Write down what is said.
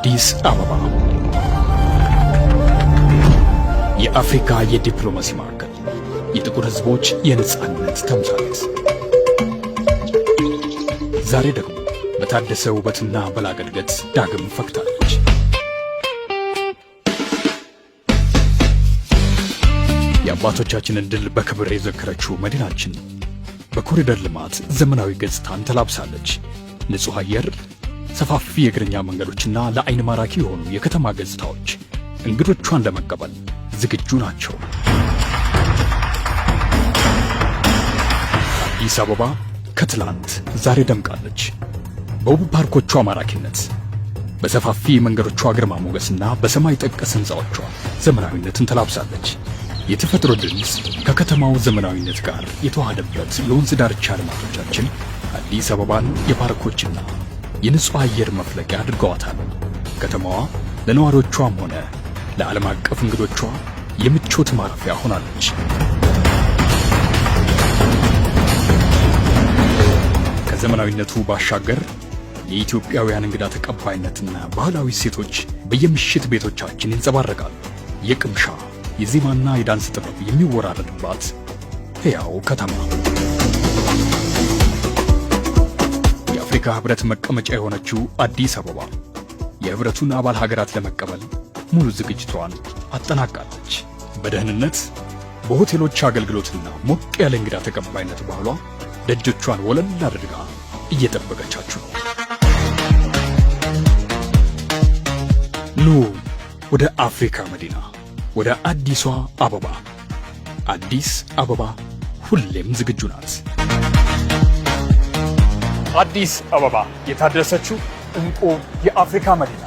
አዲስ አበባ የአፍሪካ የዲፕሎማሲ ማዕከል፣ የጥቁር ሕዝቦች የነጻነት ተምሳሌት። ዛሬ ደግሞ በታደሰ ውበትና በላቀ እድገት ዳግም ፈክታለች። የአባቶቻችንን ድል በክብር የዘከረችው መዲናችን በኮሪደር ልማት ዘመናዊ ገጽታን ተላብሳለች። ንጹህ አየር፣ ሰፋፊ የእግረኛ መንገዶችና ለአይን ማራኪ የሆኑ የከተማ ገጽታዎች እንግዶቿን ለመቀበል ዝግጁ ናቸው። አዲስ አበባ ከትላንት ዛሬ ደምቃለች። በውብ ፓርኮቿ ማራኪነት፣ በሰፋፊ መንገዶቿ ግርማ ሞገስና በሰማይ ጠቀስ ሕንፃዎቿ ዘመናዊነትን ተላብሳለች። የተፈጥሮ ድምፅ ከከተማው ዘመናዊነት ጋር የተዋሃደበት የወንዝ ዳርቻ ልማቶቻችን አዲስ አበባን የፓርኮችና የንጹህ አየር መፍለቂያ አድርገዋታል። ከተማዋ ለነዋሪዎቿም ሆነ ለዓለም አቀፍ እንግዶቿ የምቾት ማረፊያ ሆናለች። ከዘመናዊነቱ ባሻገር የኢትዮጵያውያን እንግዳ ተቀባይነትና ባህላዊ እሴቶች በየምሽት ቤቶቻችን ይንጸባረቃሉ። የቅምሻ የዜማና የዳንስ ጥበብ የሚወራረድባት ሕያው ከተማ፣ የአፍሪካ ሕብረት መቀመጫ የሆነችው አዲስ አበባ የሕብረቱን አባል ሀገራት ለመቀበል ሙሉ ዝግጅቷን አጠናቃለች። በደህንነት በሆቴሎች አገልግሎትና ሞቅ ያለ እንግዳ ተቀባይነት ባህሏ ደጆቿን ወለል አድርጋ እየጠበቀቻችሁ ነው። ኑ ወደ አፍሪካ መዲና፣ ወደ አዲሷ አበባ። አዲስ አበባ ሁሌም ዝግጁ ናት። አዲስ አበባ የታደሰችው እንቁ የአፍሪካ መዲና።